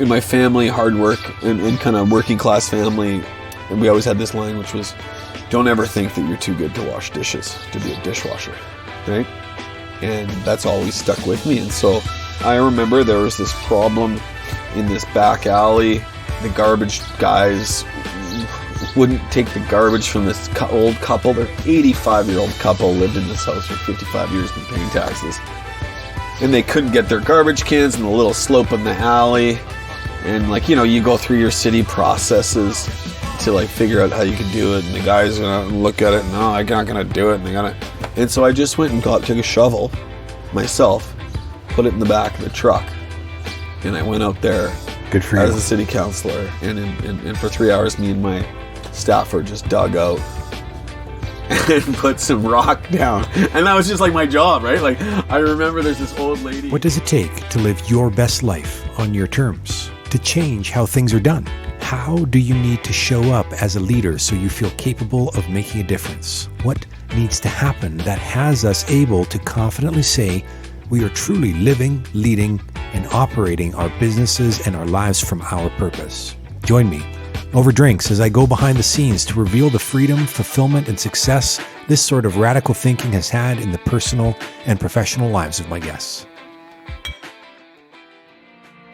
in my family, hard work and kind of working class family, and we always had this line, which was, don't ever think that you're too good to wash dishes, to be a dishwasher, right? And that's always stuck with me. And so I remember there was this problem in this back alley. The garbage guys wouldn't take the garbage from this old couple. They're 85-year-old couple, lived in this house for 55 years, been paying taxes. And they couldn't get their garbage cans in the little slope in the alley. And like, you know, you go through your city processes to like figure out how you can do it. And the guys are gonna look at it, no, I'm not gonna do it. And so I just went and took a shovel myself, put it in the back of the truck. And I went out there Good for as you. a city councillor. And for 3 hours, me and my staffer just dug out and put some rock down. And that was just like my job, right? Like, I remember there's this old lady. What does it take to live your best life on your terms? To change how things are done? How do you need to show up as a leader so you feel capable of making a difference? What needs to happen that has us able to confidently say we are truly living, leading, and operating our businesses and our lives from our purpose? Join me over drinks as I go behind the scenes to reveal the freedom, fulfillment, and success this sort of radical thinking has had in the personal and professional lives of my guests.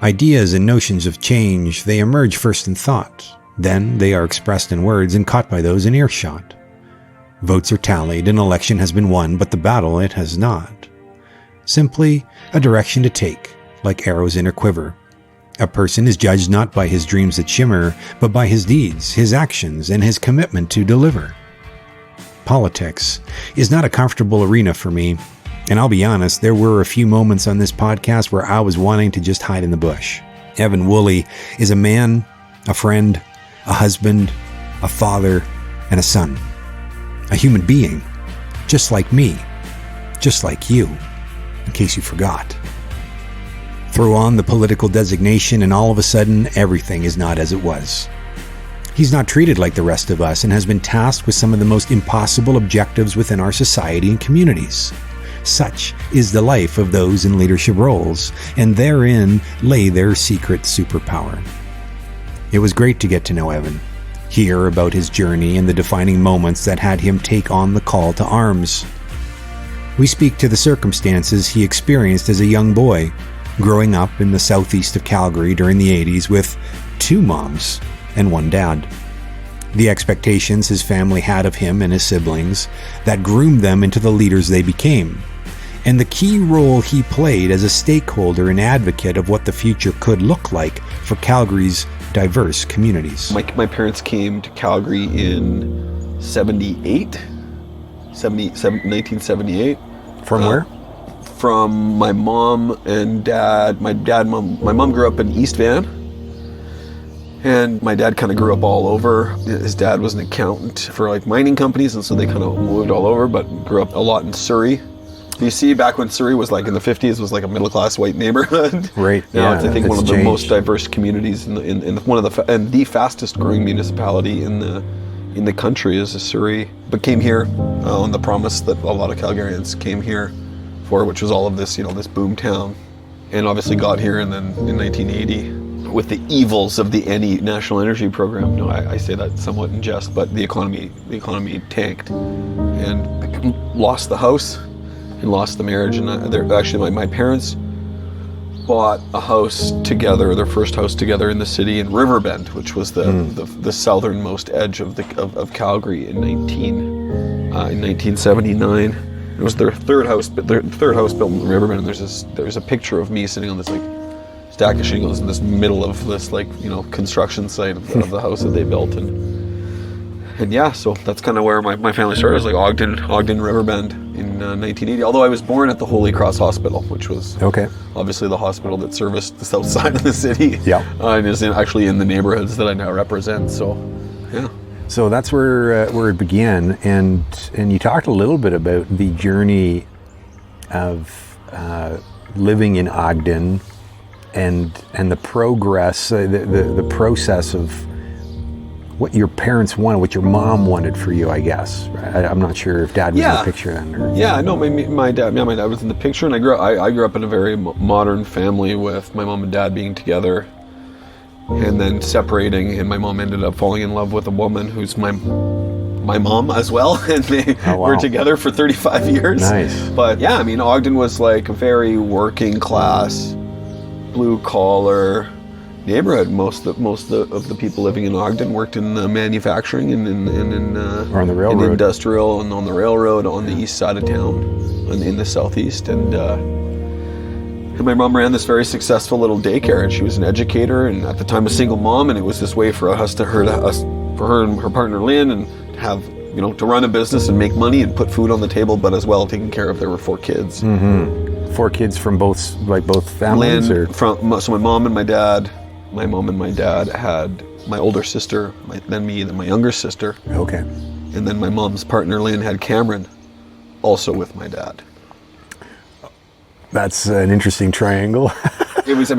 Ideas and notions of change, they emerge first in thought. Then they are expressed in words and caught by those in earshot. Votes are tallied, an election has been won, but the battle it has not. Simply a direction to take, like arrows in a quiver. A person is judged not by his dreams that shimmer, but by his deeds, his actions, and his commitment to deliver. Politics is not a comfortable arena for me, and I'll be honest, there were a few moments on this podcast where I was wanting to just hide in the bush. Evan Woolley is a man, a friend, a husband, a father, and a son. A human being, just like me, just like you, in case you forgot. Throw on the political designation and all of a sudden, everything is not as it was. He's not treated like the rest of us and has been tasked with some of the most impossible objectives within our society and communities. Such is the life of those in leadership roles, and therein lay their secret superpower. It was great to get to know Evan, hear about his journey and the defining moments that had him take on the call to arms. We speak to the circumstances he experienced as a young boy, growing up in the southeast of Calgary during the 80s with 2 moms and 1 dad. The expectations his family had of him and his siblings that groomed them into the leaders they became, and the key role he played as a stakeholder and advocate of what the future could look like for Calgary's diverse communities. My parents came to Calgary in 1978. From where? From my mom and dad. My mom grew up in East Van, and my dad kind of grew up all over. His dad was an accountant for like mining companies, and so they kind of moved all over, but grew up a lot in Surrey. You see, back when Surrey was like in the 50s, was like a middle-class white neighborhood. Right. Now yeah, it's, I think, one of the most diverse communities in one of the fastest-growing municipality in the country is Surrey. But came here on the promise that a lot of Calgarians came here for, which was all of this, this boom town, and obviously got here, and then in 1980, with the evils of the National Energy Program. No, I say that somewhat in jest, but the economy tanked, and lost the house, and lost the marriage, and my parents bought a house together, their first house together in the city in Riverbend, which was the southernmost edge of Calgary in 1979. It was their third house built in Riverbend. And there's a picture of me sitting on this like stack of shingles in this middle of this construction site of the house that they built, and yeah, so that's kind of where my family started. It was like Ogden, Riverbend in 1980. Although I was born at the Holy Cross Hospital, which was obviously the hospital that serviced the south side of the city. Yeah, and is actually in the neighborhoods that I now represent. So, yeah. So that's where it began, and you talked a little bit about the journey of living in Ogden, and the progress, the process of what your parents wanted, what your mom wanted for you, I guess. I'm not sure if Dad was in the picture then. Or... Yeah, no, my dad was in the picture, and I grew up in a very modern family with my mom and dad being together. and then separating, and my mom ended up falling in love with a woman who's my mom as well, and they were together for 35 years. Nice. But yeah, I mean, Ogden was like a very working class, blue collar neighborhood. Most of the people living in Ogden worked in manufacturing and or on the railroad, in industrial, and on the railroad on the east side of town, in the southeast. And my mom ran this very successful little daycare, and she was an educator, and at the time a single mom, and it was this way for her and her partner Lynn, and have, to run a business and make money and put food on the table, but as well taking care of, there were 4 kids. Mm-hmm. 4 kids from both families? Lynn, so my mom and my dad had my older sister, then me, then my younger sister. Okay. And then my mom's partner Lynn had Cameron, also with my dad. That's an interesting triangle. It was a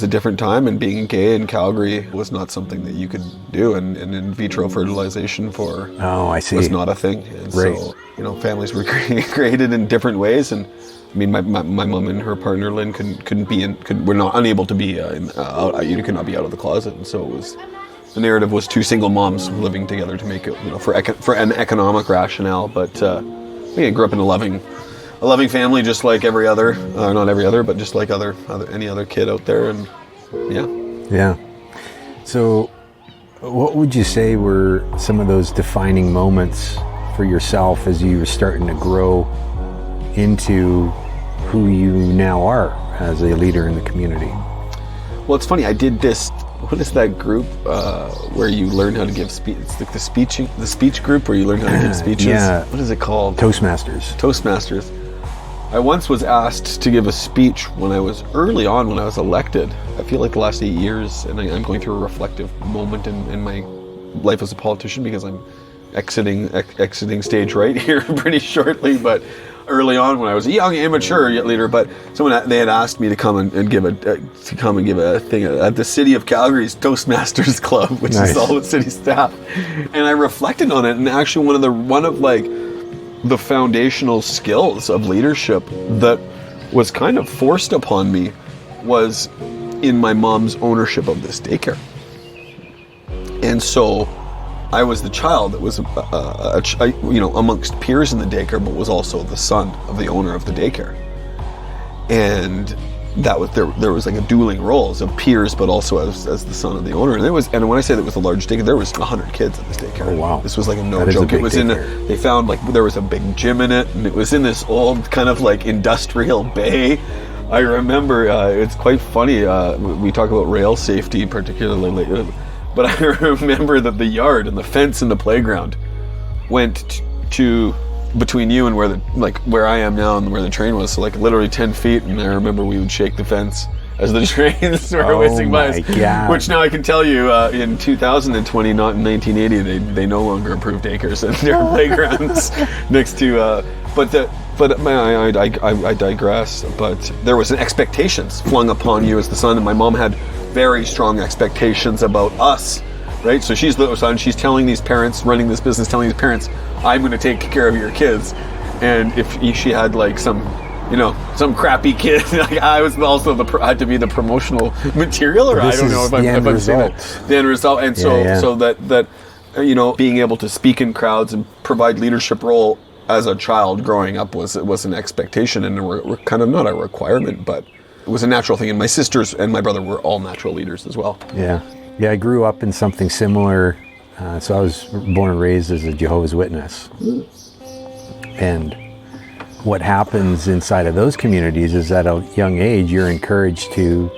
different time, and being gay in Calgary was not something that you could do, and in vitro fertilization was not a thing. And right. So, families were created in different ways, and I mean, my mom and her partner Lynn were not unable to be you could not be out of the closet, and so the narrative was 2 single moms living together to make it, for an economic rationale. But I grew up in a loving family, just like every other, not every other, but just like any other kid out there, and yeah. Yeah. So, what would you say were some of those defining moments for yourself as you were starting to grow into who you now are as a leader in the community? Well, it's funny. I did this. What is that group where you learn how to give speech? It's like the speech group where you learn how to give speeches. Yeah. What is it called? Toastmasters. I once was asked to give a speech when I was elected. I feel like the last 8 years, and I'm going through a reflective moment in my life as a politician, because I'm exiting stage right here pretty shortly. But early on, when I was a young, immature leader, but they had asked me to come and give a thing at the City of Calgary's Toastmasters Club, which Nice. is all the city staff, and I reflected on it, and actually one of the foundational skills of leadership that was kind of forced upon me was in my mom's ownership of this daycare. And so I was the child that was, amongst peers in the daycare, but was also the son of the owner of the daycare. And that was there was like a dueling roles of peers, but also as the son of the owner. And when I say that it was a large daycare, there was 100 kids at this daycare. Oh wow! This was like no joke. It was daycare. They found there was a big gym in it, and it was in this old kind of like industrial bay. I remember it's quite funny. We talk about rail safety particularly, but I remember that the yard and the fence and the playground went to between you and where I am now and where the train was, so like literally 10 feet. And I remember we would shake the fence as the trains were whizzing by us. God. Which now I can tell you, in 2020, not in 1980, they no longer approved acres and their playgrounds next to. I digress. But there was an expectations flung upon you as the son, and my mom had very strong expectations about us. Right, so she's the son. She's telling these parents, running this business, telling these parents, "I'm going to take care of your kids." And if she had like some crappy kid, like I was also I had to be the promotional material, or This I don't know if I'm saying that. The end result, and so that being able to speak in crowds and provide leadership role as a child growing up was an expectation, and we're kind of not a requirement, but it was a natural thing. And my sisters and my brother were all natural leaders as well. Yeah, I grew up in something similar. So I was born and raised as a Jehovah's Witness. And what happens inside of those communities is at a young age, you're encouraged to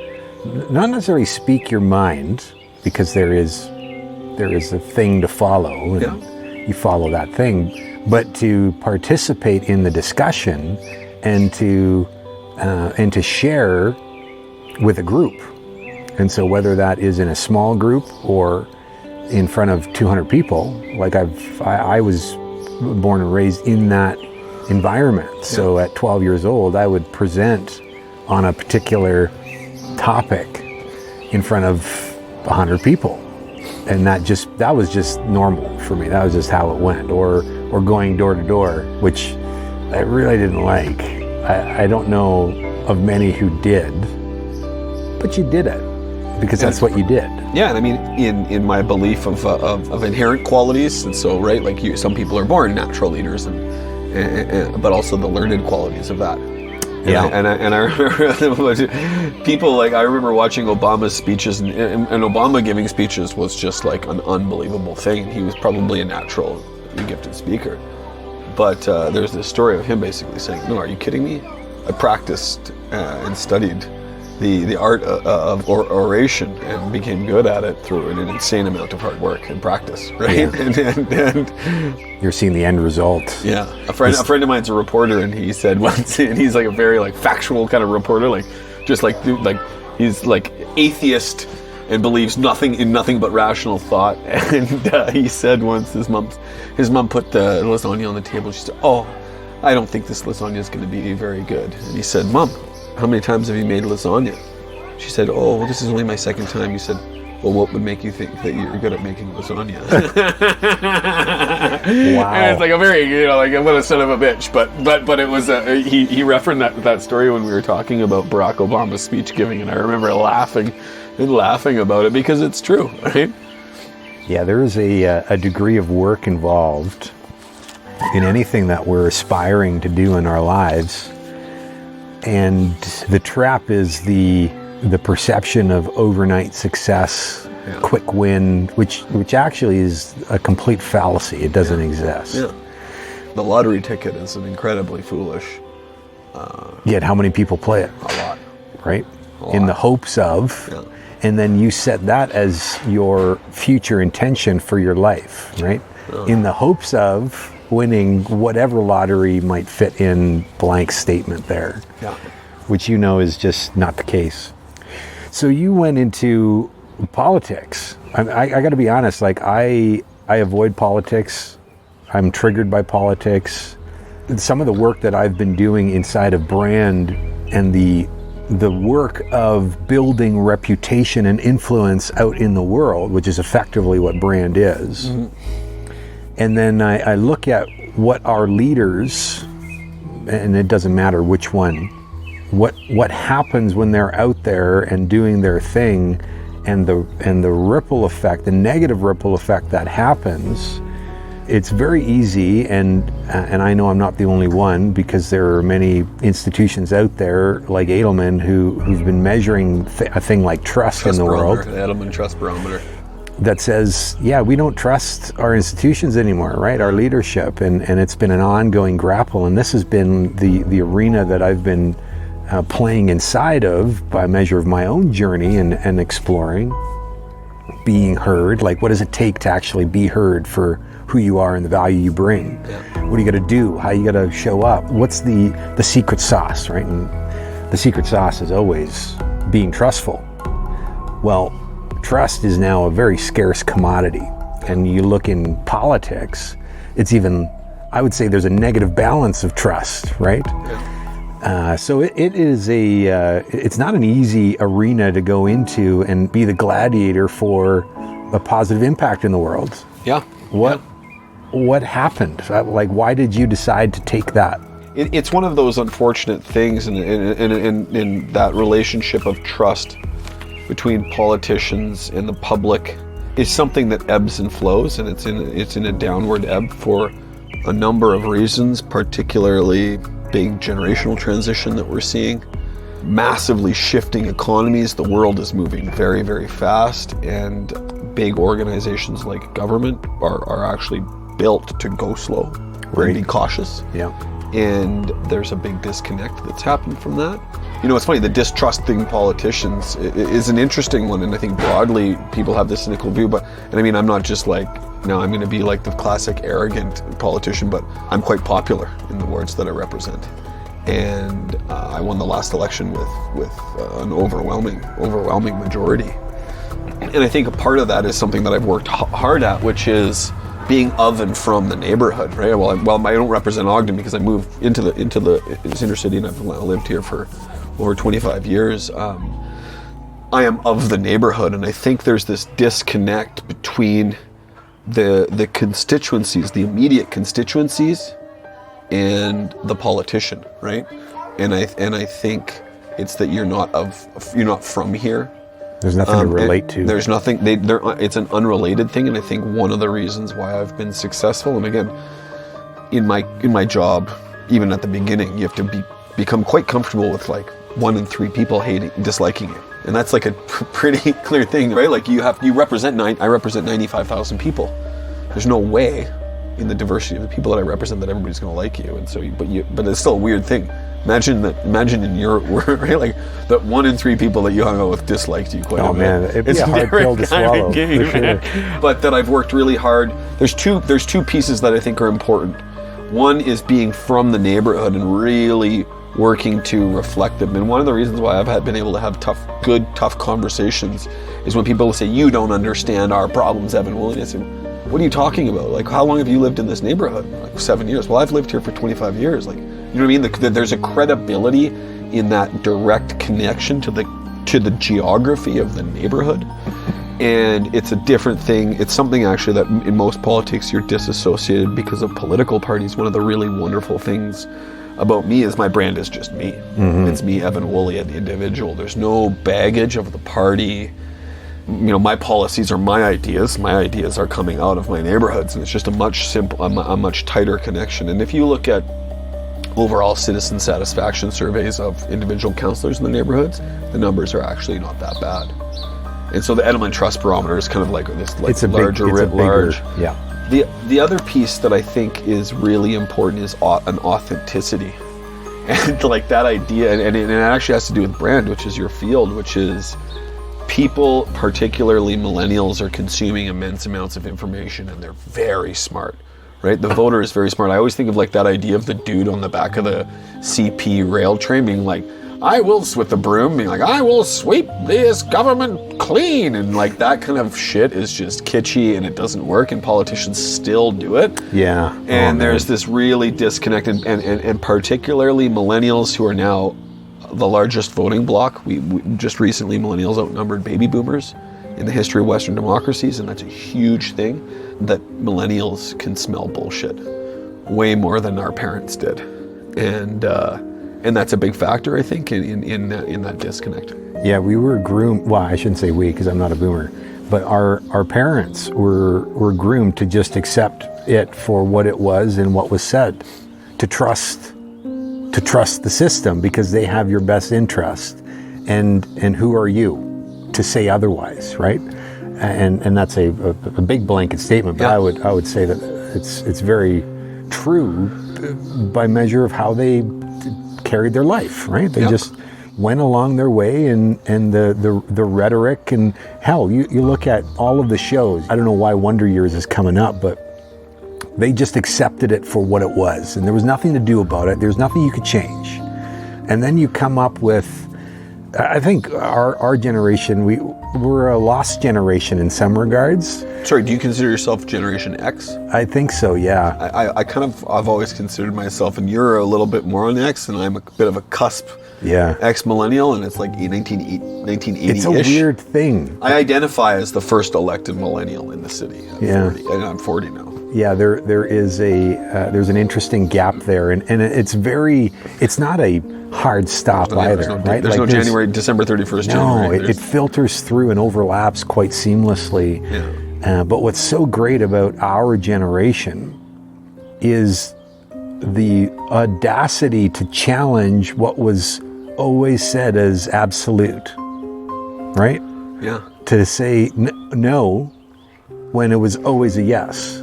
not necessarily speak your mind, because there is a thing to follow, and you follow that thing, but to participate in the discussion and to share with a group. And so whether that is in a small group or in front of 200 people, like I was born and raised in that environment. Yeah. So at 12 years old, I would present on a particular topic in front of 100 people. And that was just normal for me. That was just how it went. Or going door to door, which I really didn't like. I don't know of many who did, but you did it. because that's what you did. Yeah, and I mean, in my belief of inherent qualities, and so, right, like some people are born natural leaders, and but also the learned qualities of that. Yeah. And I remember people, like, I remember watching Obama's speeches, and Obama giving speeches was just like an unbelievable thing. He was probably a natural gifted speaker. But there's this story of him basically saying, no, are you kidding me? I practiced and studied the art of oration and became good at it through an insane amount of hard work and practice, right? Yeah. And you're seeing the end result. Yeah, a friend of mine's a reporter, and he said once, and he's like a very like factual kind of reporter, like just like he's like atheist and believes nothing in nothing but rational thought. And he said once his mom put the lasagna on the table. She said, "Oh, I don't think this lasagna is going to be very good." And he said, "Mom, how many times have you made lasagna?" She said, "Oh, well, this is only my second time." He said, "Well, what would make you think that you're good at making lasagna?" Wow. And it's like a very, like, what a son of a bitch. But it was, he referenced that story when we were talking about Barack Obama's speech giving, and I remember laughing about it because it's true, right? Yeah, there is a degree of work involved in anything that we're aspiring to do in our lives. And the trap is the perception of overnight success, quick win, which actually is a complete fallacy. It doesn't exist. Yeah. The lottery ticket is an incredibly foolish. Yet how many people play it? A lot. Right? In the hopes of, and then you set that as your future intention for your life, right? In the hopes of winning whatever lottery might fit in blank statement there, which you know is just not the case. So you went into politics. I got to be honest, like I avoid politics. I'm triggered by politics. Some of the work that I've been doing inside of brand and the work of building reputation and influence out in the world, which is effectively what brand is. And then I look at what our leaders, and it doesn't matter which one, what happens when they're out there and doing their thing, and the ripple effect, the negative ripple effect that happens. It's very easy, and I know I'm not the only one, because there are many institutions out there like Edelman who've been measuring a thing like trust in the world. Edelman Trust Barometer. That says, yeah, we don't trust our institutions anymore, right? Our leadership, and it's been an ongoing grapple, and this has been the arena that I've been playing inside of by measure of my own journey and exploring, being heard. Like, what does it take to actually be heard for who you are and the value you bring? What do you got to do? How you got to show up? What's the secret sauce, right? And the secret sauce is always being trustful. Well, trust is now a very scarce commodity. And you look in politics, it's even, I would say there's a negative balance of trust, right? So it is it's not an easy arena to go into and be the gladiator for a positive impact in the world. What happened? Like, why did you decide to take that? It's one of those unfortunate things in that relationship of trust between politicians and the public is something that ebbs and flows, and it's in a downward ebb for a number of reasons, particularly big generational transition that we're seeing, massively shifting economies. The world is moving very, very fast, and big organizations like government are actually built to go slow and be cautious. And there's a big disconnect that's happened from that. You know, it's funny, the distrusting politicians is an interesting one, and I think broadly people have this cynical view, and I mean, I'm not just like, no, I'm going to be like the classic arrogant politician, but I'm quite popular in the wards that I represent. And I won the last election with an overwhelming majority. And I think a part of that is something that I've worked hard at, which is being of and from the neighborhood, right? Well, I don't represent Ogden because I moved into this inner city, and I've lived here for over 25 years. I am of the neighborhood, and I think there's this disconnect between the constituencies, the immediate constituencies, and the politician, right? And I think it's that you're not from here, There's nothing to relate to. There's nothing. It's an unrelated thing, and I think one of the reasons why I've been successful, and again, in my job, even at the beginning, you have to become quite comfortable with like 1 in 3 people disliking you, and that's like a pretty clear thing, right? Like I represent 95,000 people. There's no way in the diversity of the people that I represent that everybody's going to like you, and so but it's still a weird thing. Imagine in your world, right? Like that 1 in 3 people that you hung out with disliked you quite a bit. Oh man, it'd be a hard pill to swallow. For sure. But that I've worked really hard. There's two pieces that I think are important. One is being from the neighborhood and really working to reflect them. And one of the reasons why I've been able to have tough conversations is when people say, "You don't understand our problems, Evan Woolley." I say, "What are you talking about? Like, how long have you lived in this neighborhood?" Like 7 years. Well, I've lived here for 25 years. Like, you know what I mean? There's a credibility in that direct connection to the geography of the neighborhood. And it's a different thing. It's something actually that in most politics you're disassociated because of political parties. One of the really wonderful things about me is my brand is just me. Mm-hmm. It's me, Evan Woolley, an individual. There's no baggage of the party. You know, my policies are my ideas. My ideas are coming out of my neighborhoods, and it's just a much tighter connection. And if you look at overall citizen satisfaction surveys of individual councillors in the neighborhoods, the numbers are actually not that bad. And so the Edelman Trust Barometer is kind of like this, like large. Yeah. The other piece that I think is really important is an authenticity, and like that idea, and it actually has to do with brand, which is your field, which is people, particularly millennials, are consuming immense amounts of information, and they're very smart. Right? The voter is very smart. I always think of like that idea of the dude on the back of the CP rail train being like, I will, with the broom, being like, I will sweep this government clean. And like that kind of shit is just kitschy and it doesn't work, and politicians still do it. Yeah. And there's this really disconnected, and particularly millennials who are now the largest voting bloc. We just recently, millennials outnumbered baby boomers in the history of Western democracies, and that's a huge thing, that millennials can smell bullshit way more than our parents did, and that's a big factor, I think, in that disconnect. Yeah, we were groomed. Well, I shouldn't say we, because I'm not a boomer, but our parents were groomed to just accept it for what it was and what was said, to trust the system because they have your best interest, and who are you to say otherwise, right? And that's a big blanket statement, but yeah. I would say that it's very true by measure of how they carried their life, right? They just went along their way, and the rhetoric, and hell, you look at all of the shows. I don't know why Wonder Years is coming up, but they just accepted it for what it was, and there was nothing to do about it. There's nothing you could change. And then you come up with, I think our generation, we're a lost generation in some regards. Sorry, do you consider yourself Generation X? I think so, yeah. I've always considered myself, and you're a little bit more on X, and I'm a bit of a cusp X-millennial, and it's like 1980-ish. It's a weird thing. I identify as the first elected millennial in the city. I'm 40 now. Yeah, there is there's an interesting gap there, and it's not a hard stop either, right? There's no December 31st. No, it filters through and overlaps quite seamlessly. Yeah. But what's so great about our generation is the audacity to challenge what was always said as absolute, right? Yeah. To say no when it was always a yes.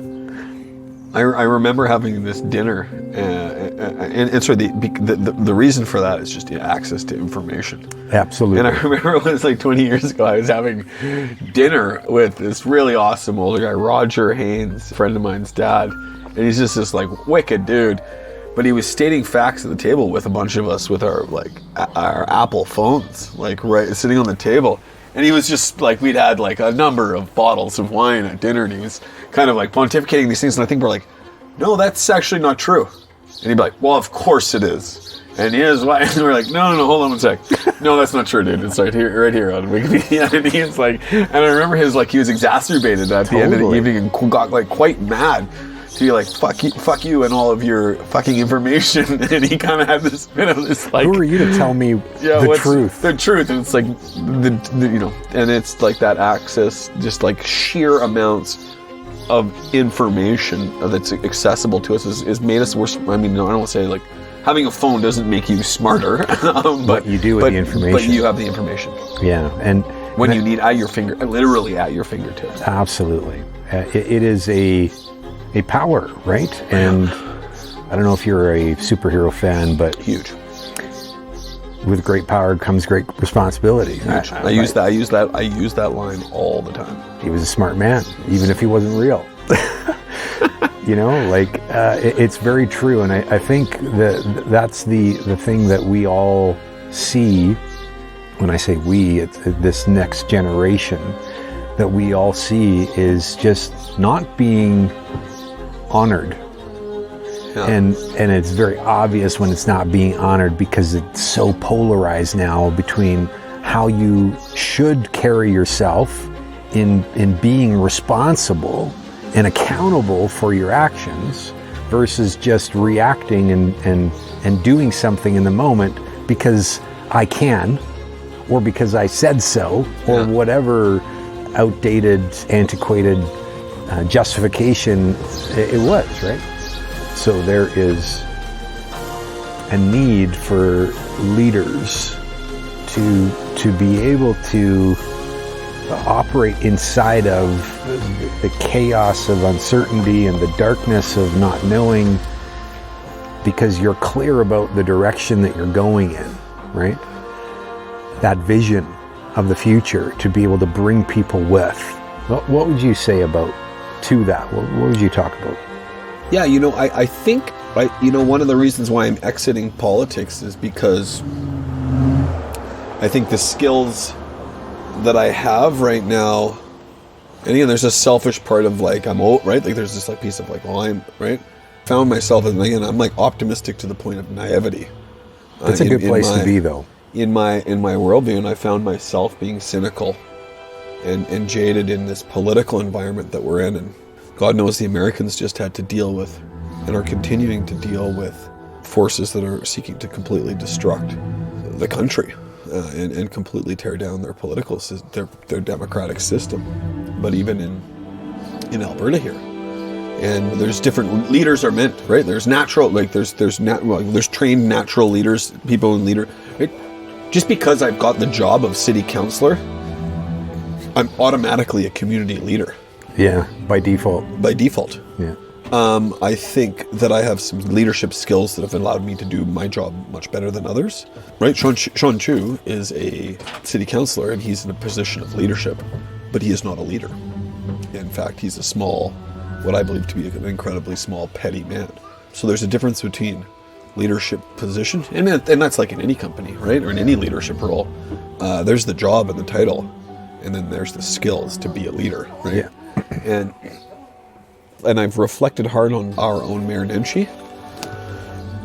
I remember having this dinner, and so the reason for that is just access to information. Absolutely. And I remember it was like 20 years ago, I was having dinner with this really awesome older guy, Roger Haynes, a friend of mine's dad, and he's just this like wicked dude. But he was stating facts at the table with a bunch of us with our Apple phones, like right sitting on the table. And he was just like, we'd had like a number of bottles of wine at dinner, and he was kind of like pontificating these things. And I think we're like, no, that's actually not true. And he'd be like, well, of course it is. And here's why. And we're like, no, hold on one sec. No, that's not true, dude. It's right here on Wikipedia. And he's like, and I remember he was exacerbated at the end of the evening and got like quite mad. to be like, fuck you and all of your fucking information. And he kind of had this bit of this like, who are you to tell me the truth? The truth. And it's like, and it's like that access, just like sheer amounts of information that's accessible to us is made us worse. I mean, I don't want to say like, having a phone doesn't make you smarter, but you do with the information. But you have the information. Yeah, and when you need literally at your fingertips. Absolutely, it is a power, right? And I don't know if you're a superhero fan, but huge. With great power comes great responsibility. Huge. I use that line all the time. He was a smart man, even if he wasn't real. You know, like it's very true, and I think that's the thing that we all see. When I say we, it's this next generation that we all see is just not being honored. Yeah. And it's very obvious when it's not being honored because it's so polarized now between how you should carry yourself in being responsible and accountable for your actions versus just reacting and doing something in the moment because I can, or because I said so, or whatever outdated, antiquated justification it was, right? So there is a need for leaders to be able to operate inside of the chaos of uncertainty and the darkness of not knowing, because you're clear about the direction that you're going in, right? That vision of the future to be able to bring people with. What would you say about to that? What would you talk about? Yeah, I think, one of the reasons why I'm exiting politics is because I think the skills that I have right now, and again, there's a selfish part of like, I'm old, right? Like there's this like piece of like, well, I'm, right? Found myself, and again, I'm like optimistic to the point of naivety. That's a good place to be though. In my worldview, and I found myself being cynical and jaded in this political environment that we're in, and God knows the Americans just had to deal with and are continuing to deal with forces that are seeking to completely destruct the country and completely tear down their political system, their democratic system. But even in Alberta here, and there's different leaders are meant, right? There's natural, like there's trained natural leaders, people in leader, right? Just because I've got the job of city councillor, I'm automatically a community leader. Yeah, by default. By default. Yeah. I think that I have some leadership skills that have allowed me to do my job much better than others. Right? Sean Chu is a city councillor, and he's in a position of leadership, but he is not a leader. In fact, he's a small, what I believe to be an incredibly small, petty man. So there's a difference between leadership position, and that's like in any company, right? Or in any leadership role. There's the job and the title, and then there's the skills to be a leader, right? Yeah. And I've reflected hard on our own Mayor Nenshi,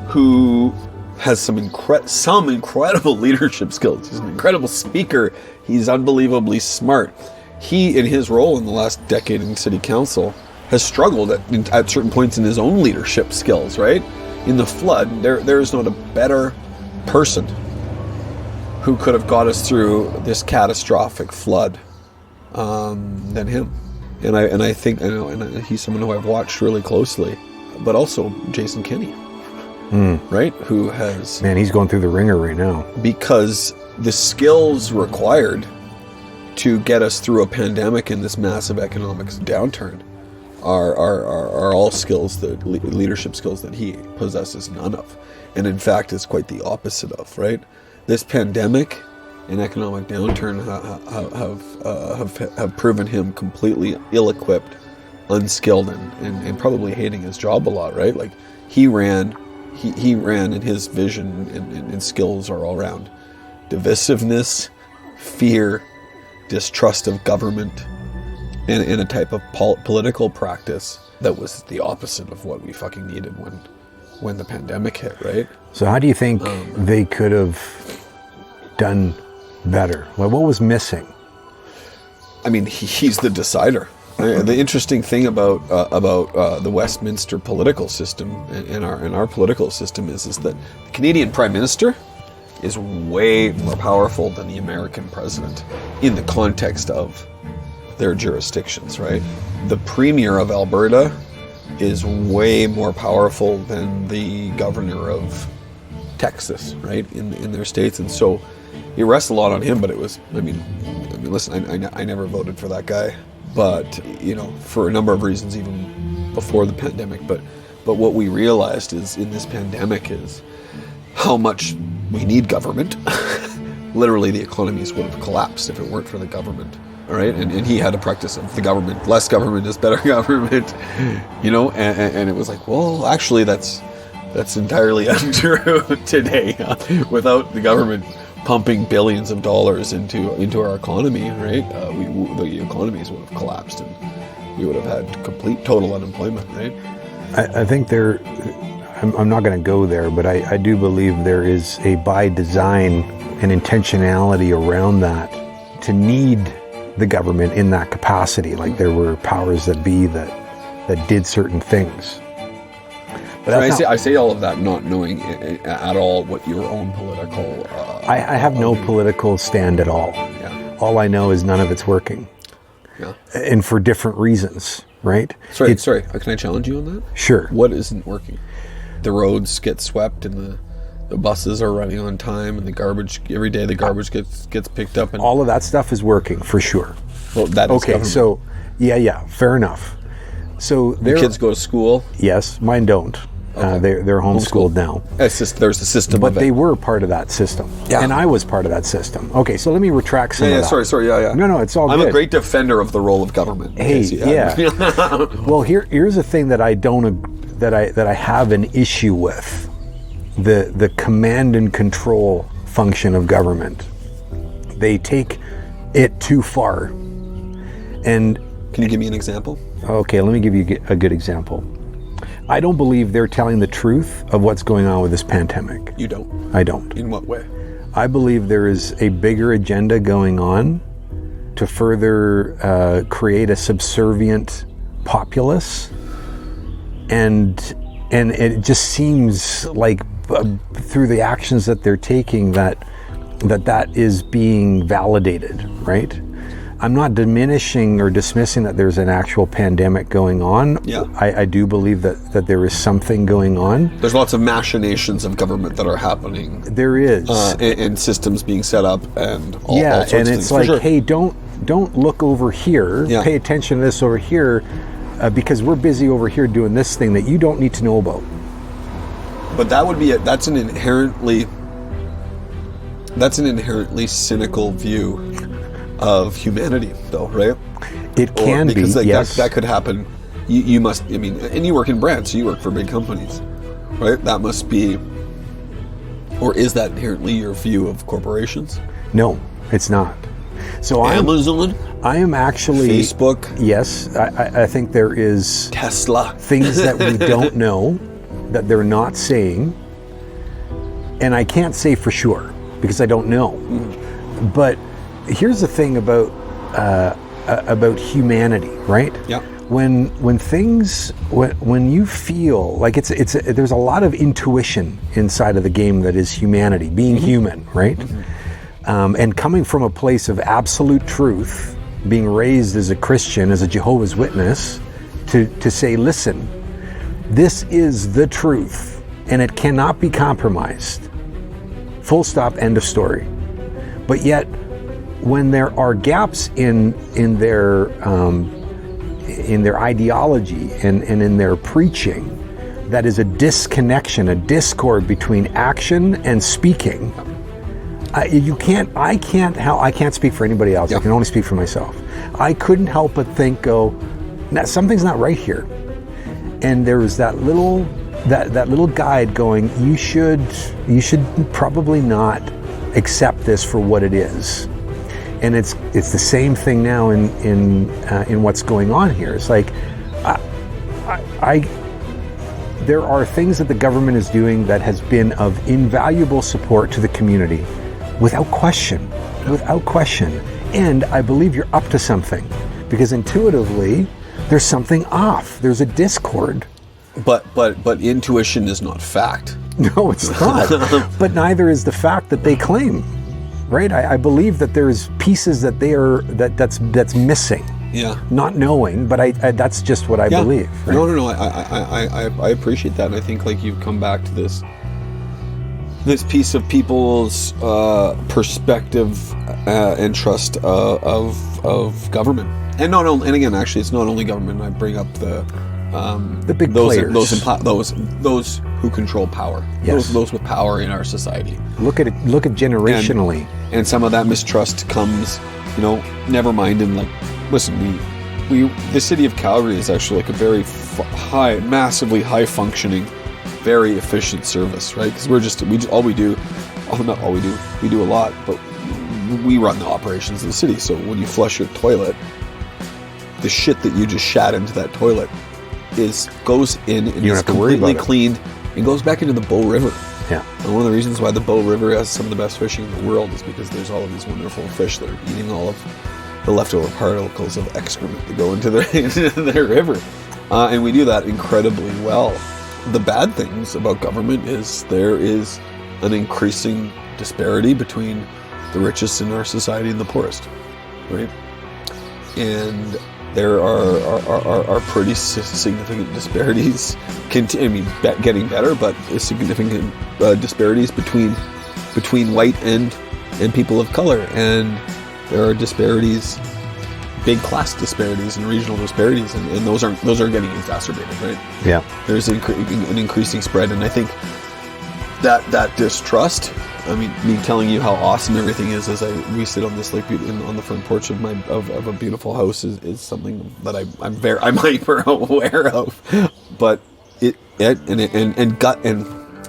who has some incredible leadership skills. He's an incredible speaker. He's unbelievably smart. He, in his role in the last decade in city council, has struggled at certain points in his own leadership skills, right? In the flood, there is not a better person who could have got us through this catastrophic flood than him. And I think, and he's someone who I've watched really closely, but also Jason Kenney, right? Who has... Man, he's going through the ringer right now. Because the skills required to get us through a pandemic and this massive economic downturn are all skills, leadership skills that he possesses none of. And in fact, it's quite the opposite of, right? This pandemic and economic downturn have proven him completely ill-equipped, unskilled, and probably hating his job a lot, right? Like he ran and his vision and skills are all around divisiveness, fear, distrust of government, and a type of political practice that was the opposite of what we fucking needed when the pandemic hit, right? So how do you think they could have done better? Well, what was missing? I mean, he's the decider. The interesting thing about the Westminster political system and our political system is that the Canadian Prime Minister is way more powerful than the American president in the context of their jurisdictions, right? The Premier of Alberta is way more powerful than the governor of Texas, right, in their states. And so it rests a lot on him, but it was, I mean listen, I never voted for that guy, but, you know, for a number of reasons, even before the pandemic. But what we realized is in this pandemic is how much we need government. Literally, the economies would have collapsed if it weren't for the government. All right, and he had a practice of the government. Less government is better government, you know. And it was like, well, actually, that's entirely untrue today. Without the government pumping billions of dollars into our economy, right? The economies would have collapsed, and we would have had complete total unemployment, right? I think I'm not going to go there, but I do believe there is a by design and intentionality around that to need the government in that capacity. Like there were powers that be that did certain things. But I say all of that not knowing at all what your own political... I have no political stand at all. Yeah. All I know is none of it's working. Yeah. And for different reasons, right? Sorry, can I challenge you on that? Sure. What isn't working? The roads get swept and the buses are running on time, and the garbage, every day the garbage gets picked up. And all of that stuff is working, for sure. Well, that is okay, government. So, yeah, fair enough. So the kids go to school? Yes, mine don't. Okay. They're homeschooled now. There's a system but of it. They were part of that system. Yeah. And I was part of that system. Okay, so let me retract some of that. Sorry, yeah. No, it's all I'm good. a great defender of the role of government. Hey, yeah. Well, here's a thing that I have an issue with. The command and control function of government. They take it too far. And can you give me an example? Okay, let me give you a good example. I don't believe they're telling the truth of what's going on with this pandemic. You don't? I don't. In what way? I believe there is a bigger agenda going on to further create a subservient populace, and it just seems like through the actions that they're taking that is being validated, right? I'm not diminishing or dismissing that there's an actual pandemic going on. Yeah. I do believe that there is something going on. There's lots of machinations of government that are happening. There is. And systems being set up and all sorts and of it's things. like, Sure. hey, don't look over here. Yeah. Pay attention to this over here because we're busy over here doing this thing that you don't need to know about. But that's an inherently cynical view of humanity, though, right? It can because be, yes. That could happen. You must, I mean, and you work in brands, so you work for big companies, right? That must be, or is that inherently your view of corporations? No, it's not. So Amazon? I am actually... Facebook? Yes, I think there is... Tesla? Things that we don't know, that they're not saying, and I can't say for sure, because I don't know. Mm-hmm. But here's the thing about humanity, right? Yeah. When you feel like there's a lot of intuition inside of the game that is humanity, being human, right? Mm-hmm. And coming from a place of absolute truth, being raised as a Christian, as a Jehovah's Witness, to say, listen, this is the truth, and it cannot be compromised. Full stop, end of story. But yet, when there are gaps in their ideology and in their preaching, that is a disconnection, a discord between action and speaking. I can't speak for anybody else. Yeah. I can only speak for myself. I couldn't help but go, something's not right here. And there was that little guide going, you should probably not accept this for what it is. And it's the same thing now in what's going on here. It's like there are things that the government is doing that has been of invaluable support to the community, without question. And I believe you're up to something. because intuitively there's something off. There's a discord. But intuition is not fact. No, it's not. But neither is the fact that they claim, right? I believe that there's pieces that that's missing. Yeah. Not knowing, but I that's just what I believe. Right? No. I appreciate that, and I think like you've come back to this piece of people's perspective and trust of government, and again, actually, it's not only government. I bring up the big players, those who control power, yes. those with power in our society. Look at generationally, and some of that mistrust comes, never mind in like. Listen, the city of Calgary is actually like a very massively high functioning, very efficient service, right? Because we do a lot, but we run the operations of the city. So when you flush your toilet, the shit that you just shat into that toilet goes in and is completely cleaned and goes back into the Bow River. Yeah. And one of the reasons why the Bow River has some of the best fishing in the world is because there's all of these wonderful fish that are eating all of the leftover particles of excrement that go into their river. And we do that incredibly well. The bad things about government is there is an increasing disparity between the richest in our society and the poorest, right? And there are pretty significant disparities, getting better, but significant disparities between white and people of color. And there are disparities, big class disparities and regional disparities, and those are getting exacerbated, right? Yeah. There's an increasing spread, and I think that distrust. I mean, me telling you how awesome everything is as we sit on this on the front porch of a beautiful house is something that I'm hyper aware of. But and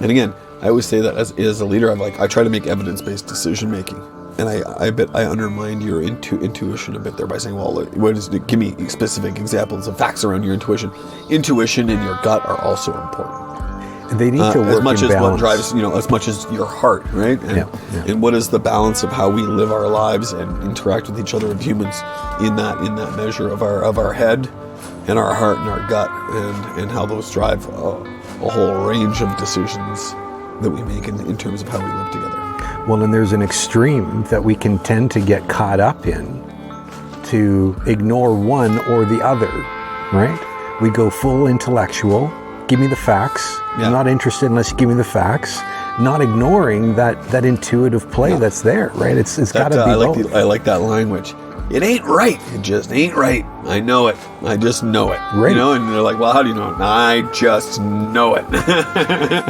again, I always say that as a leader, I try to make evidence-based decision making. And I bet I undermined your intuition a bit there by saying, well, give me specific examples of facts around your intuition. Intuition and your gut are also important. They need to work as much in as balance. What drives, as much as your heart, right? And what is the balance of how we live our lives and interact with each other as humans in that measure of our head and our heart and our gut, and how those drive a whole range of decisions that we make in terms of how we live together. Well, and there's an extreme that we can tend to get caught up in, to ignore one or the other, right? We go full intellectual, give me the facts. I'm not interested unless you give me the facts. Not ignoring that intuitive play that's there, right? It's got to be both. I like that language. It ain't right. It just ain't right. I know it. I just know it. Right. And they're like, well, how do you know it? I just know it.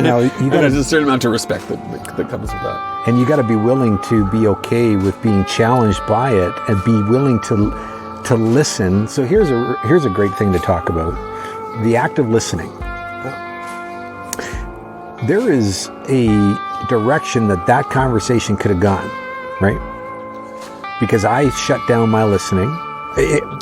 Now, there's a certain amount of respect that comes with that. And you got to be willing to be okay with being challenged by it, and be willing to listen. So here's a great thing to talk about: the act of listening. There is a direction that conversation could have gone, right? Because I shut down my listening.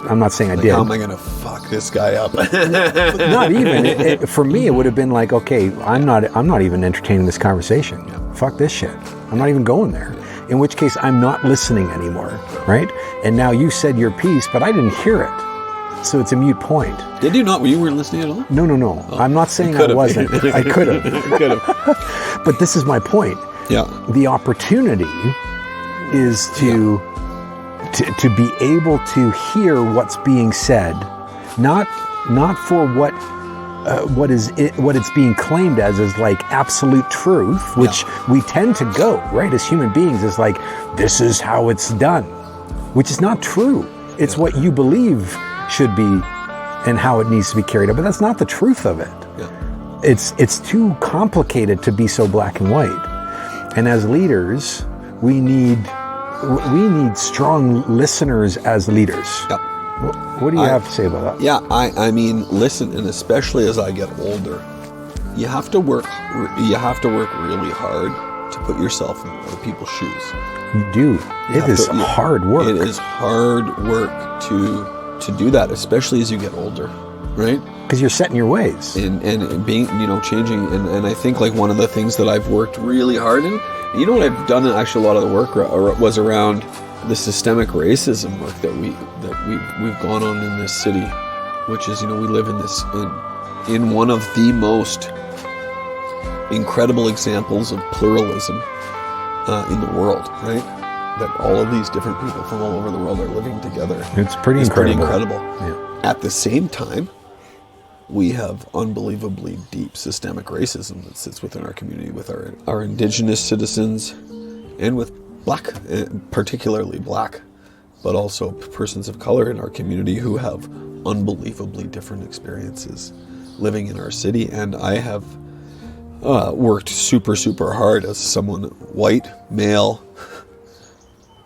I'm not saying I did. How am I going to fuck this guy up? Not even. For me, it would have been like, okay, I'm not even entertaining this conversation. Yeah. Fuck this shit. I'm not even going there. In which case, I'm not listening anymore, right? And now you said your piece, but I didn't hear it. So it's a moot point. Did you not? You weren't listening at all? No. Oh, I'm not saying I wasn't. I could have. But this is my point. Yeah. The opportunity is to be able to hear what's being said, not for what it's being claimed as like absolute truth, which we tend to go, right, as human beings, is like, this is how it's done, which is not true. It's what you believe should be and how it needs to be carried out, but that's not the truth of it. Yeah. It's too complicated to be so black and white. And as leaders, we need strong listeners as leaders. Yep. What do you have to say about that? Yeah, I mean, listen, and especially as I get older, you have to work really hard to put yourself in other people's shoes. You do. It is hard work. It is hard work to do that, especially as you get older, right? Because you're set in your ways. And being, changing. And I think like one of the things that I've worked really hard in, what I've done, actually a lot of the work was around the systemic racism work that we've gone on in this city, which is, we live in one of the most incredible examples of pluralism in the world, right? That all of these different people from all over the world are living together. It's pretty incredible. Yeah. At the same time, we have unbelievably deep systemic racism that sits within our community with our indigenous citizens and with black, particularly black, but also persons of color in our community who have unbelievably different experiences living in our city. And I have worked super, super hard as someone white, male,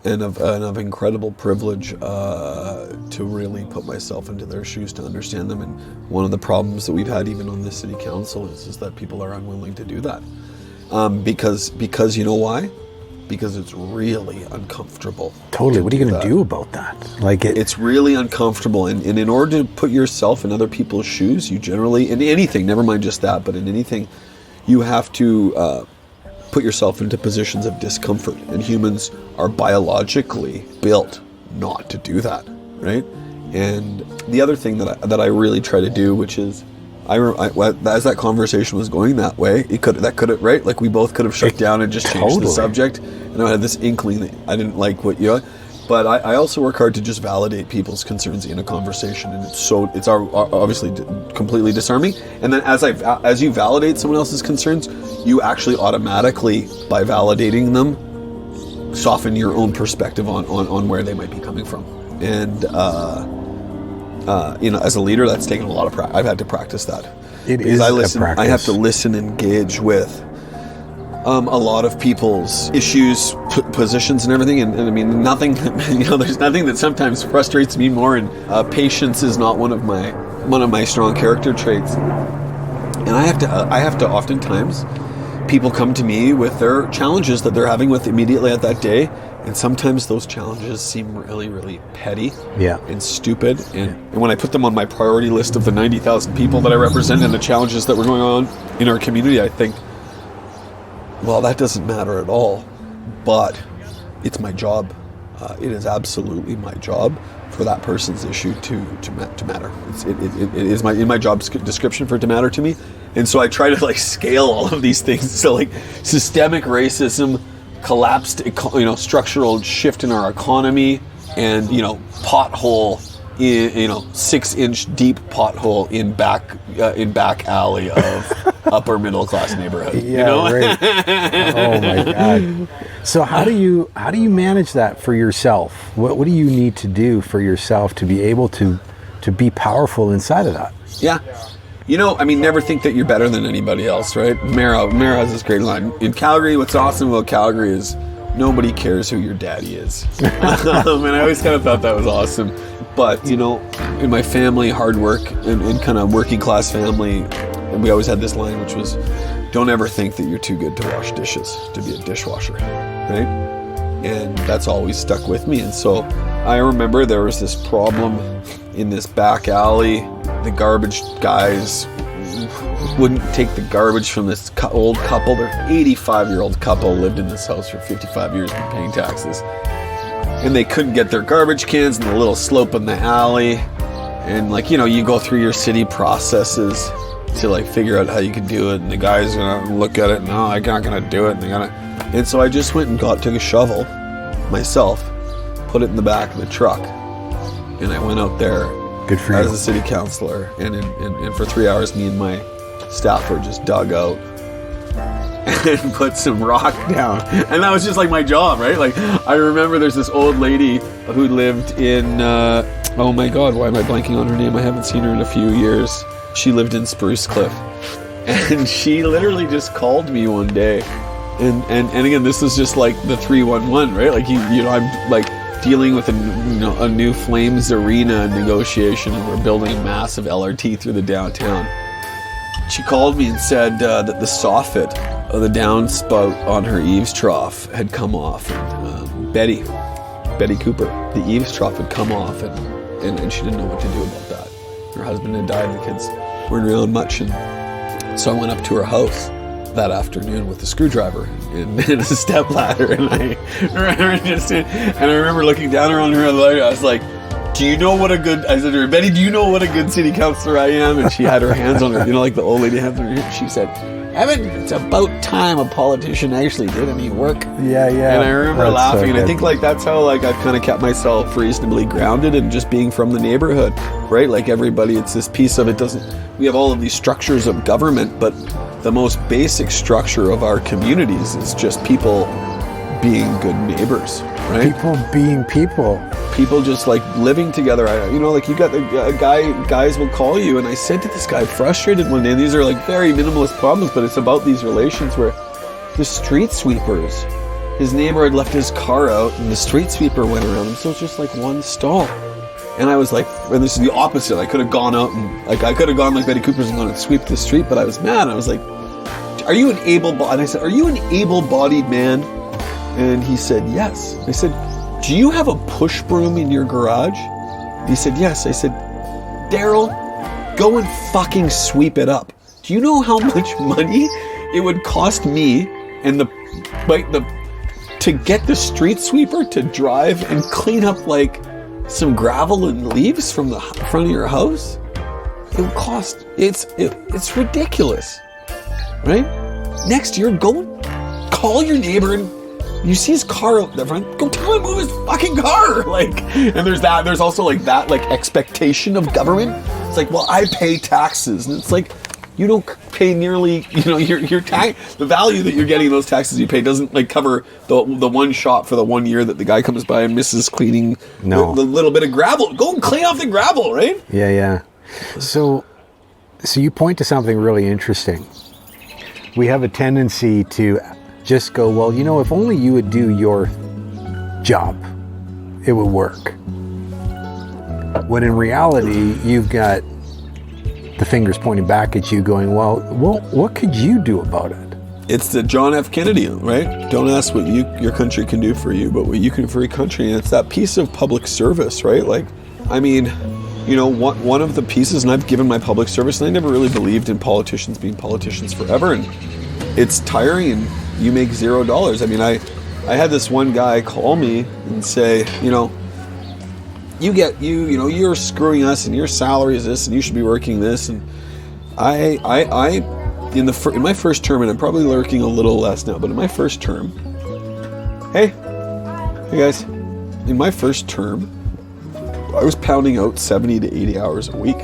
and of incredible privilege to really put myself into their shoes to understand them. And one of the problems that we've had even on the city council is that people are unwilling to do that. Because you know why? Because it's really uncomfortable. Totally. What are you going to do about that? It's really uncomfortable. And in order to put yourself in other people's shoes, you generally, in anything, never mind just that, but in anything, you have to put yourself into positions of discomfort, and humans are biologically built not to do that, right? And the other thing that I really try to do, which is, as that conversation was going that way, right? Like we both could have shut down and just changed the subject, and I had this inkling that I didn't like what you. But I also work hard to just validate people's concerns in a conversation, and it's obviously completely disarming. And then as you validate someone else's concerns, you actually automatically, by validating them, soften your own perspective on where they might be coming from. And as a leader, that's taken a lot of practice. I've had to practice that. I have to listen, engage with a lot of people's issues, positions, and everything. And I mean, nothing. There's nothing that sometimes frustrates me more. And patience is not one of my strong character traits. And I have to oftentimes, people come to me with their challenges that they're having with immediately at that day. And sometimes those challenges seem really, really petty and stupid. And when I put them on my priority list of the 90,000 people that I represent and the challenges that were going on in our community, I think, well, that doesn't matter at all. But it's my job. It is absolutely my job for that person's issue to matter. It is in my job description for it to matter to me. And so I try to scale all of these things. So systemic racism, collapsed, structural shift in our economy, and pothole, 6-inch deep pothole in back alley of upper middle class neighborhood. Right. Oh my God. So how do you manage that for yourself? What do you need to do for yourself to be able to be powerful inside of that? Yeah. Never think that you're better than anybody else, right? Mara has this great line. In Calgary, what's awesome about Calgary is nobody cares who your daddy is. And I always kind of thought that was awesome. But, in my family, hard work and kind of working class family, we always had this line, which was, don't ever think that you're too good to wash dishes, to be a dishwasher, right? And that's always stuck with me. And so I remember there was this problem in this back alley. The garbage guys wouldn't take the garbage from this old couple. Their 85-year-old couple lived in this house for 55 years, been paying taxes. And they couldn't get their garbage cans in the little slope in the alley. And you go through your city processes to figure out how you can do it. And the guy's gonna look at it, no, I'm not gonna do it. And so I just went and took a shovel myself, put it in the back of the truck, and I went out there. Good for as you. a city councillor, and for 3 hours, me and my staffer just dug out and put some rock down, and that was just my job, right? I remember there's this old lady who lived in oh my God, why am I blanking on her name? I haven't seen her in a few years. She lived in Spruce Cliff, and she literally just called me one day, and again, this is just the 311, right? I'm dealing with a new Flames arena negotiation, and we're building a massive LRT through the downtown. She called me and said that the soffit of the downspout on her eaves trough had come off. And Betty Cooper, the eaves trough had come off, and she didn't know what to do about that. Her husband had died, and the kids weren't around much, and so I went up to her house, that afternoon with a screwdriver and a step ladder, and I remember looking down around her. I was like, "Do you know what a good?" I said to her, "Betty, do you know what a good city councillor I am?" And she had her hands on her, like the old lady hands on her hips. She said, "Evan, it's about time a politician actually did any work." Yeah. And I remember That's laughing, so and I good. think that's how I've kind of kept myself reasonably grounded and just being from the neighborhood, right? Like everybody, it's this piece of it doesn't. We have all of these structures of government, but the most basic structure of our communities is just people being good neighbors, right? People being people. People just living together. You got the guys will call you, and I said to this guy, frustrated one day, and these are very minimalist problems, but it's about these relations where the street sweepers, his neighbor had left his car out, and the street sweeper went around him, so it's just one stall. And I was and this is the opposite. I could have gone out and I could have gone like Betty Cooper's and gone and sweep the street, but I was mad. I was like, "Are you an and I said, "Are you an able-bodied man?" And he said, "Yes." I said, "Do you have a push broom in your garage?" He said, "Yes." I said, "Daryl, go and fucking sweep it up. Do you know how much money it would cost me and to get the street sweeper to drive and clean up some gravel and leaves from the front of your house? It would cost. It's ridiculous, right? Next year, go call your neighbor and you see his car out the front. Go tell him to move his fucking car. And there's also that expectation of government. It's well, I pay taxes, and it's you don't pay nearly. Your tax. The value that you're getting those taxes you pay doesn't cover the one shot for the 1 year that the guy comes by and misses cleaning the little bit of gravel. Go and clean off the gravel, right? Yeah. So you point to something really interesting. We have a tendency to just go, well, if only you would do your job, it would work. When in reality, you've got the fingers pointing back at you going, well, what could you do about it? It's the John F. Kennedy, right? Don't ask what your country can do for you, but what you can for your country. And it's that piece of public service, right? One of the pieces, and I've given my public service, and I never really believed in politicians being politicians forever, and it's tiring, and you make $0. I had this one guy call me and say, you're screwing us, and your salary is this, and you should be working this, and in my first term, and I'm probably working a little less now, but in my first term, hey guys, in my first term, I was pounding out 70 to 80 hours a week.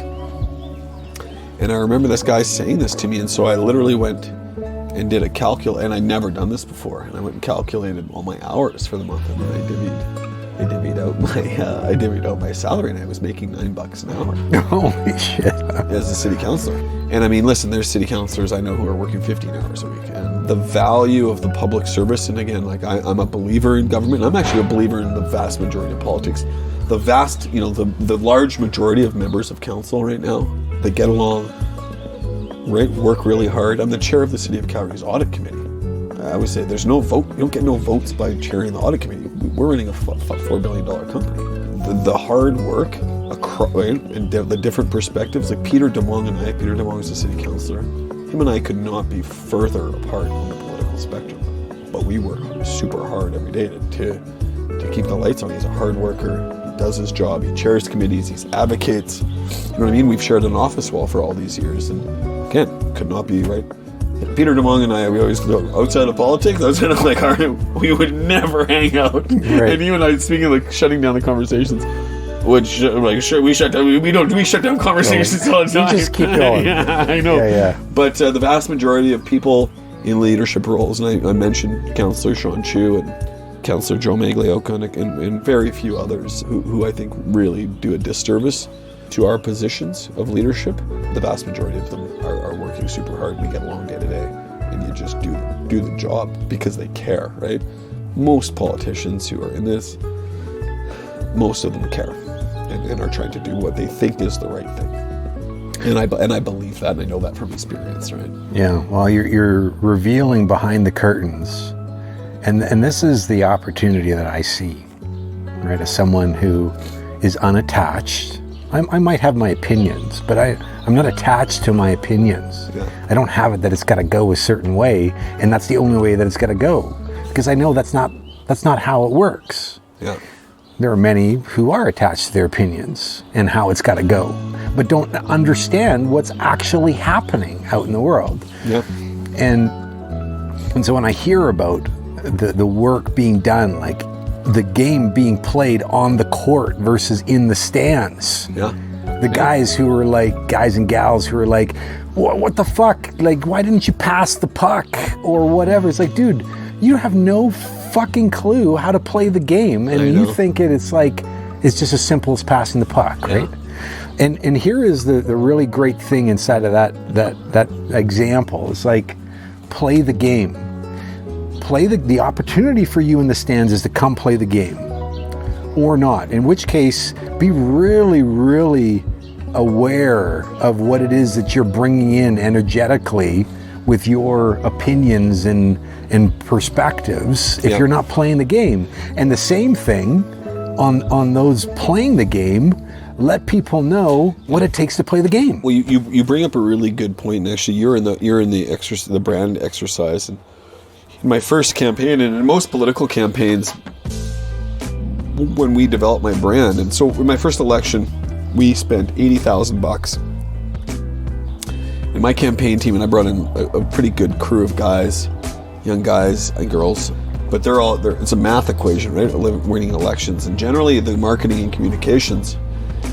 And I remember this guy saying this to me, and so I literally went and did a and I'd never done this before, and I went and calculated all my hours for the month, and then I divvied out my salary, and I was making $9 an hour. Holy shit. As a city councillor. And listen, there's city councillors I know who are working 15 hours a week, and the value of the public service, and again, I'm a believer in government. I'm actually a believer in the vast majority of politics. The vast, the large majority of members of council right now, they get along, right, work really hard. I'm the chair of the City of Calgary's audit committee. I always say there's no vote. You don't get no votes by chairing the audit committee. We're running a $4 billion company. The hard work right, and the different perspectives, Peter DeMong is a city councillor. Him and I could not be further apart on the political spectrum. But we work super hard every day to keep the lights on. He's a hard worker. He does his job. He chairs committees. He advocates. You know what I mean? We've shared an office wall for all these years, and again, could not be right. Peter DeMong and I, we always go outside of politics. Outside of we would never hang out. Right. And you and I, speaking of shutting down the conversations, which we shut down. We shut down conversations all the time. You just keep going. Yeah, I know. Yeah. But the vast majority of people in leadership roles, and I mentioned Councillor Sean Chu and Councillor Joe Maglioka and very few others who I think really do a disservice to our positions of leadership. The vast majority of them are working super hard. We get along day to day, and you just do the job because they care, right? Most politicians who are in this, most of them care and are trying to do what they think is the right thing. And I believe that, and I know that from experience, right? Yeah, well, you're revealing behind the curtains, and this is the opportunity that I see, right? As someone who is unattached I might have my opinions, but I'm not attached to my opinions. Yeah. I don't have it that it's got to go a certain way, and that's the only way that it's got to go, because I know that's not how it works. Yeah. There are many who are attached to their opinions and how it's got to go, but don't understand what's actually happening out in the world. Yeah. And so when I hear about the work being done, like the game being played on the court versus in the stands. Yeah. The guys who are like, guys and gals who are like, what the fuck? Like, why didn't you pass the puck or whatever? It's like, dude, you have no fucking clue how to play the game. And you think it's just as simple as passing the puck, right? And here is the really great thing inside of that example. It's like, play the game. Play the opportunity for you in the stands is to come play the game or not, in which case be really, really aware of what it is that you're bringing in energetically with your opinions and perspectives if you're not playing the game. And the same thing on those playing the game, let people know what it takes to play the game. Well, you bring up a really good point, and actually you're in the brand exercise. And in my first campaign, and in most political campaigns, when we developed my brand, and so in my first election, we spent $80,000. And my campaign team, and I brought in a pretty good crew of guys, young guys and girls, but it's a math equation, right? Winning elections, and generally the marketing and communications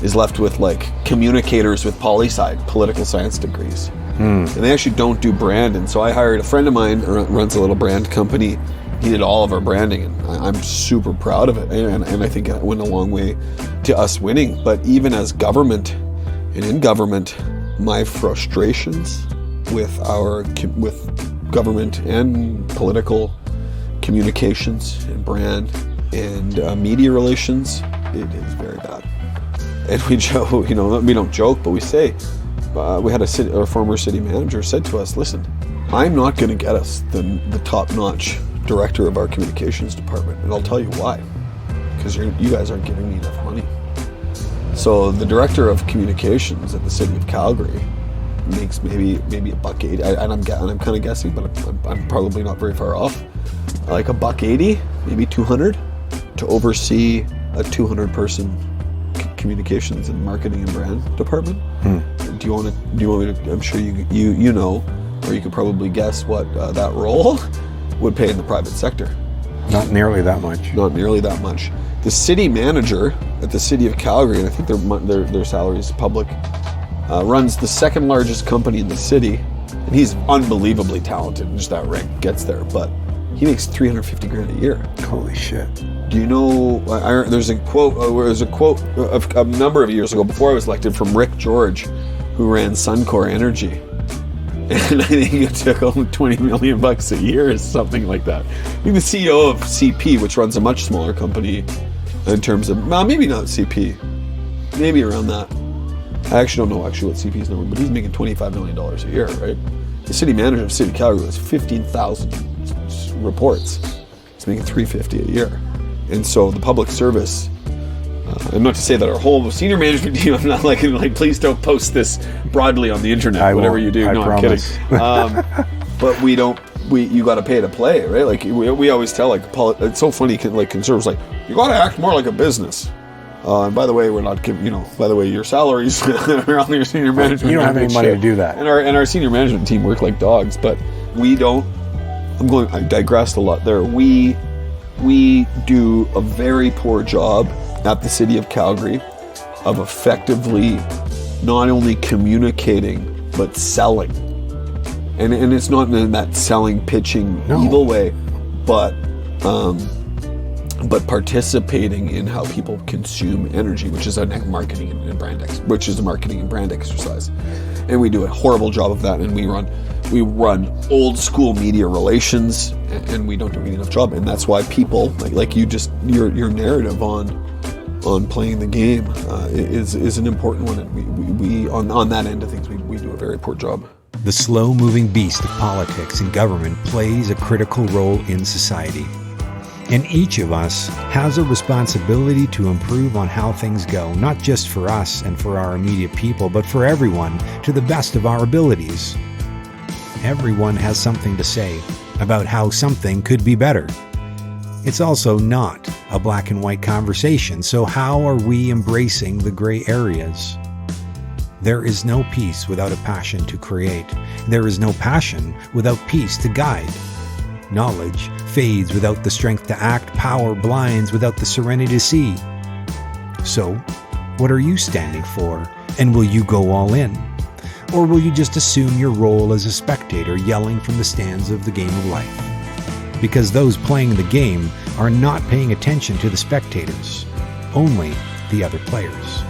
is left with like communicators with poli-sci, political science degrees. And they actually don't do brand. And so I hired a friend of mine who runs a little brand company. He did all of our branding, and I'm super proud of it. And I think it went a long way to us winning. But even as government and in government, my frustrations with government and political communications and brand and media relations, it is very bad. And we joke, we don't joke, but we say, we had a former city manager said to us, listen, I'm not going to get us the top-notch director of our communications department, and I'll tell you why. Because you guys aren't giving me enough money. So the director of communications at the city of Calgary makes maybe $1.80, and I'm kind of guessing, but I'm probably not very far off. Like $1.80, maybe $200, to oversee a 200-person communications and marketing and brand department. Do you want me to? I'm sure you know, or you could probably guess what that role would pay in the private sector. Not nearly that much. Not nearly that much. The city manager at the city of Calgary, and I think their salary is public, runs the second largest company in the city, and he's unbelievably talented. Just that rank gets there, but he makes $350,000 a year. Holy shit. Do you know, there's a quote of a number of years ago, before I was elected, from Rick George, who ran Suncor Energy. And I think it took home $20 million a year or something like that. I think the CEO of CP, which runs a much smaller company in terms of, maybe not CP, maybe around that. I actually don't know what CP's number, but he's making $25 million a year, right? The city manager of the city of Calgary has 15,000 reports. He's making $350 a year. And so the public service, and not to say that our whole senior management team, I'm not like please don't post this broadly on the internet, whatever you do. I promise. I'm kidding. But you got to pay to play, right? Like we always tell, it's so funny, like conservatives, like, you got to act more like a business. And by the way, we're not giving, by the way, your salaries are on your senior management. You don't have any money to do that. And our senior management team work like dogs, but we don't. I digressed a lot there. We do a very poor job at the city of Calgary of effectively not only communicating but selling, and it's not in that selling, pitching, evil way, but participating in how people consume energy, which is a marketing and brand exercise. And we do a horrible job of that, and we run old school media relations, and we don't do a good enough job. And that's why people like you, just your narrative on playing the game is an important one, and we on that end of things we do a very poor job. The slow-moving beast of politics and government plays a critical role in society. And each of us has a responsibility to improve on how things go, not just for us and for our immediate people, but for everyone to the best of our abilities. Everyone has something to say about how something could be better. It's also not a black and white conversation, so how are we embracing the gray areas? There is no peace without a passion to create. There is no passion without peace to guide. Knowledge fades without the strength to act. Power blinds without the serenity to see. So, what are you standing for? And will you go all in? Or will you just assume your role as a spectator yelling from the stands of the game of life? Because those playing the game are not paying attention to the spectators, only the other players.